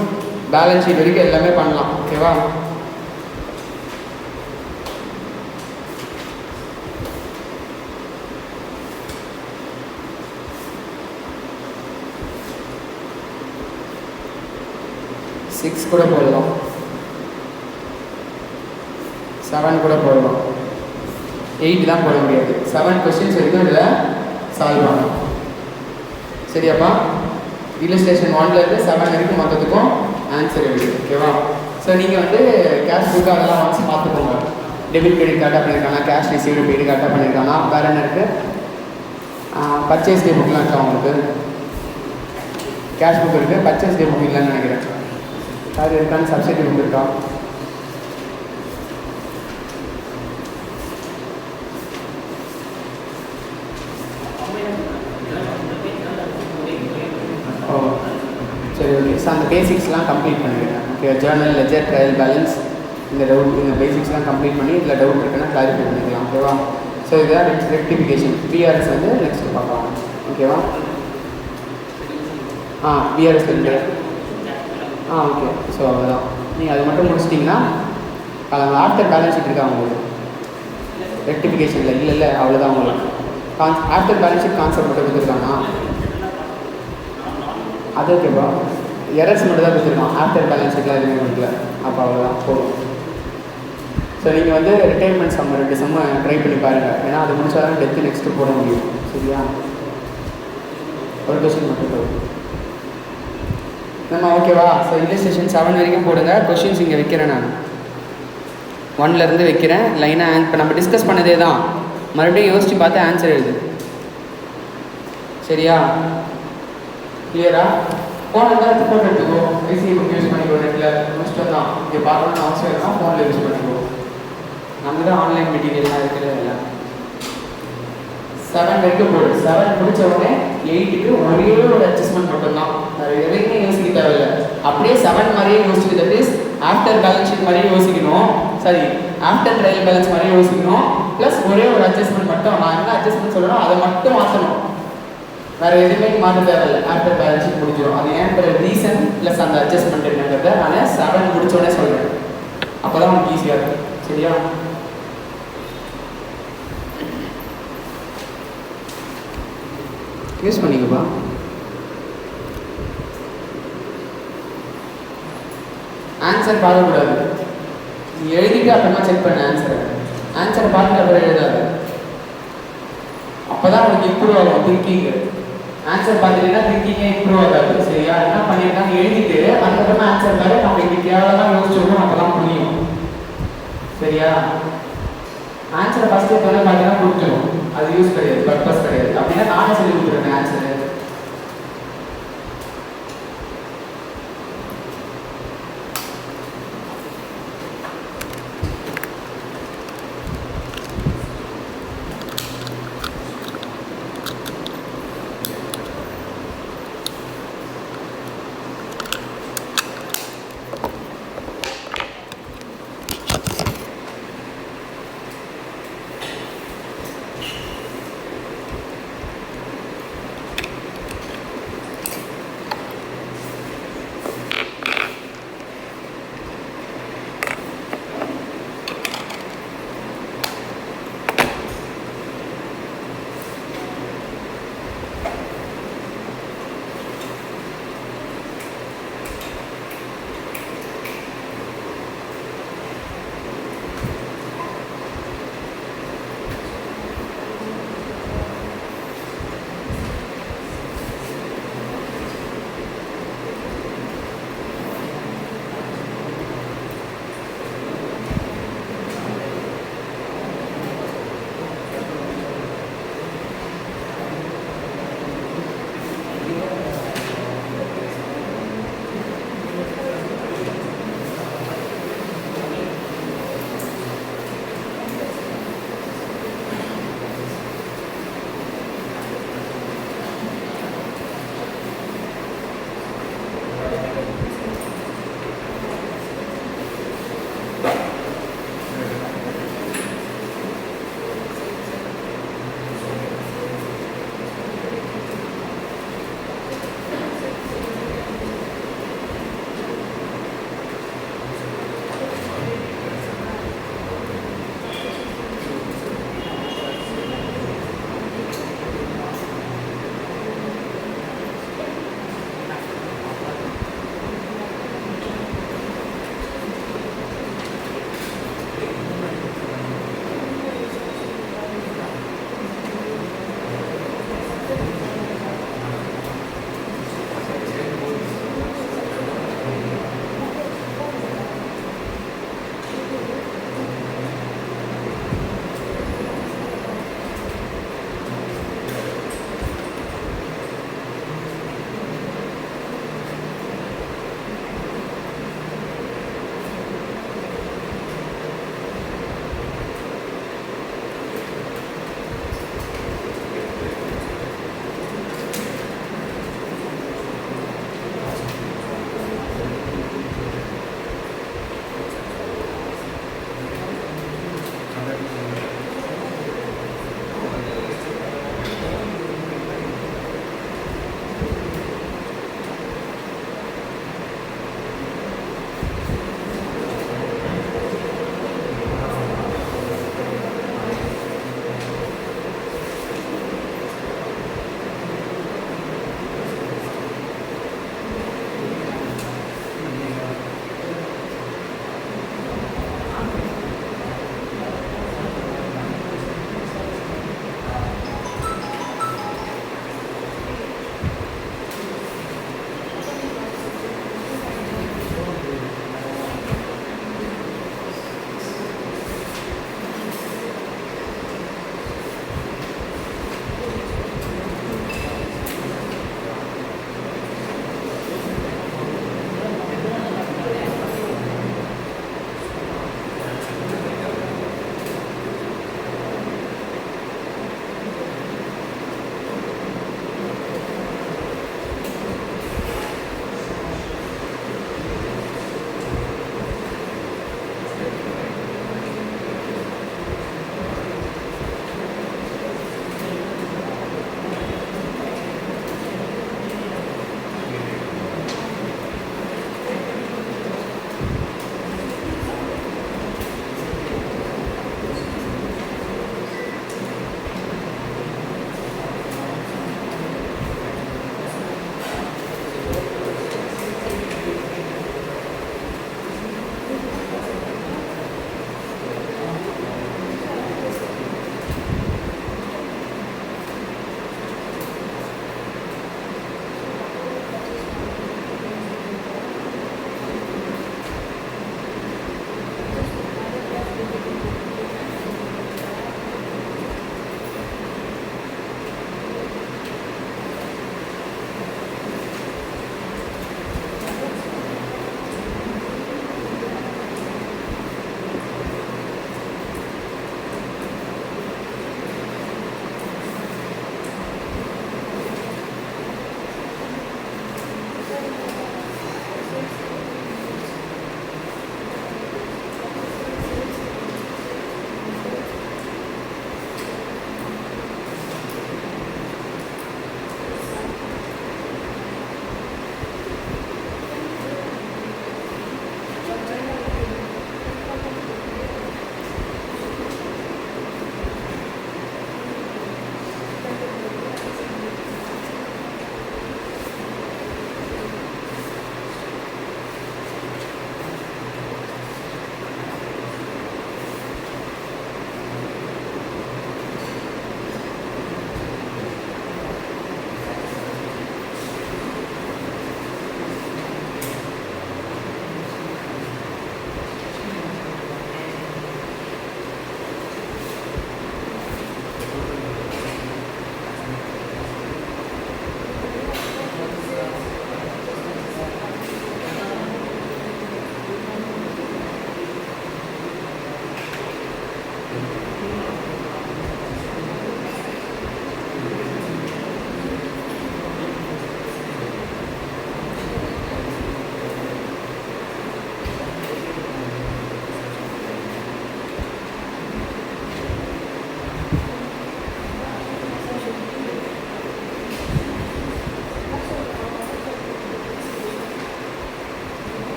பேலன்ஸ் ஷீட் வரைக்கும் எல்லாமே பண்ணலாம். ஓகேவா? சிக்ஸ் கூட போடலாம், 7 கூட போடலாம். 8 தான் போட முடியாது. 7 கொஸ்டின்ஸ் வரைக்கும் இதில் சால்வ் பண்ணணும். சரியாப்பா? இல்லஸ்ட்ரேஷன் 1லேருந்து 7 வரைக்கும் மொத்தத்துக்கும் ஆன்சர் இருக்குது. ஓகேவா? ஸோ நீங்கள் வந்து கேஷ் புக்கு அதெல்லாம் வாங்கி பார்த்துக்கோங்க. டெபிட் கிரெடிட் கார்டாக பண்ணியிருக்காங்க, கேஷ் ரிசீவ்டு பெய்டு கார்டாக பண்ணியிருக்காங்க. வேறு என்ன இருக்குது? பர்ச்சேஸ் டே புக்லாம் இருக்கா உங்களுக்கு? கேஷ் புக் இருக்குது, பர்ச்சேஸ் டே புக் இல்லைன்னு நினைக்கிறேன். அது இருக்கான்னு சப்சிடி புக் இருக்கா? ஓ சரி, ஓகே. ஸோ அந்த பேசிக்ஸ்லாம் கம்ப்ளீட் பண்ணிடுங்க. Okay, Journal, ledger, trial balance, இந்த டவுட், இந்த பேசிக்ஸ்லாம் கம்ப்ளீட் பண்ணி இதில் டவுட் இருக்குன்னா கிளாரிஃபை பண்ணிக்கலாம். ஓகேவா? ஸோ இதுதான் ரெக்டிஃபிகேஷன். பிஆர்எஸ் வந்து நெக்ஸ்ட்டு பார்க்கலாம். ஓகேவா? பிஆர்எஸ் இருக்குது. ஓகே. ஸோ அவ்வளோதான். நீங்கள் அது மட்டும் முடிச்சிட்டிங்கன்னா ஆஃப்டர் பேலன்ஸ் ஷீட் இருக்கா உங்களுக்கு ரெக்டிஃபிகேஷனில்? இல்லை அவ்வளோதான் உங்களுக்கு. ஆஃப்டர் பேலன்ஸ் ஷீட் கான்செப்ட் மட்டும் கொடுத்துருக்காங்க. அது ஓகேப்பா. எரர்ஸ் மட்டும் தான் கொடுத்துருக்கான். ஆஃப்டர் பேலன்ஸ் ஷீட்லாம் எதுவுமே கொடுக்கல. அப்போ அவ்வளோதான் போதும். ஸோ நீங்கள் வந்து ரிட்டைர்மெண்ட் சம் 2 சம்ம ட்ரை பண்ணி பாருங்கள். ஏன்னா அது முடிச்சா தான் டெத்து நெக்ஸ்ட்டு போட முடியும். சரியா? ஒரு கொஸ்டின் மட்டும் போதும் நம்ம. ஓகேவா? ஸோ இல்லஸ்ட்ரேஷன் 7 வரைக்கும் போடுங்க. கொஷின்ஸ் இங்கே வைக்கிறேன். நான் 1லேருந்து வைக்கிறேன். லைனாக இப்போ நம்ம டிஸ்கஸ் பண்ணதே தான் மறுபடியும் யோசித்து பார்த்து ஆன்சர் எழுது. சரியா? கிளியரா? ஃபோன் இருந்தால் ஃபோன் எடுத்துக்கோ. ஐசி புக் யூஸ் பண்ணிக்கோ. நெட்டில் முடிச்சுட்டு தான் இங்கே பார்க்கணும்னு அவசியம் இருந்தால் ஃபோனில் யூஸ் பண்ணிக்கோ. நம்ம தான் ஆன்லைன் மெட்டீரியல்லாம் இருக்கிறது எல்லாம். 7 வரைக்கும் போடு. 7 முடிச்ச உடனே 8க்கு ஒரே ஒரு அட்ஜஸ்ட்மெண்ட் மட்டும்தான். வேறு எதையுமே யோசிக்க தேவையில்லை. அப்படியே 7 மாதிரியே யோசிச்சு, that is after balance sheet மாதிரியே யோசிக்கணும். சரி, ஆஃப்டர் ட்ரையல் பேலன்ஸ் மாதிரியே யோசிக்கணும். ப்ளஸ் ஒரே ஒரு அட்ஜஸ்ட்மெண்ட் மட்டும். நான் என்ன அட்ஜஸ்ட்மெண்ட் சொல்கிறேனோ அதை மட்டும் மாற்றணும். வேறு எதுவுமே மாற்ற தேவையில்லை. ஆஃப்டர் பேலன்ஸ் ஷீட் முடிஞ்சிடும். அது ஏன் ரீசன் ப்ளஸ் அந்த அட்ஜஸ்ட்மெண்ட் என்னங்கிறத நான் 7 முடிச்சோடனே சொல்கிறேன். அப்போ தான் உங்களுக்கு ஈஸியாக இருக்கும். சரியா? யூஸ் பண்ணிக்கப்பா. ஆன்சர் பார்க்கக்கூடாது. நீ எழுதிட்டு அப்புறமா செக் பண்ண ஆன்சரை பார்த்துட்டு அப்புறம் எழுதாது. அப்போ தான் உங்களுக்கு இம்ப்ரூவ் ஆகும் திங்கிங்கு. ஆன்சர் பார்த்துட்டீங்கன்னா திங்கிங்கே இம்ப்ரூவ் ஆகாது. சரியா? என்ன பண்ணியிருக்காங்க, எழுதிட்டு அதுக்கப்புறமா ஆன்சர் பாரு. நம்ம இங்கே கேவலமாக யோசிச்சிருக்கோம், அப்போ தான் புரியும். சரியா? ஆன்சரை ஃபஸ்ட்டு எப்போதான் பார்த்தீங்கன்னா கொடுத்துரும். அது யூஸ் கிடையாது, பர்பஸ் கிடையாது. அப்படின்னா நானே சொல்லி கொடுத்துருக்கேன் ஆன்சரு.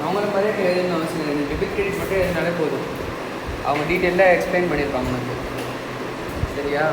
அவங்கள மாதிரியே எழுதணும்னு அவசியம் இல்லை, டெபிட் கிரெடிட் மட்டும் எழுதினாலே போதும். அவங்க டீட்டெயிலாக எக்ஸ்பிளைன் பண்ணியிருப்பாங்க உனக்கு. சரியா?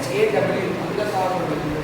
SHAW அந்த சால்வ் பண்ணுறது.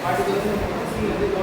Articles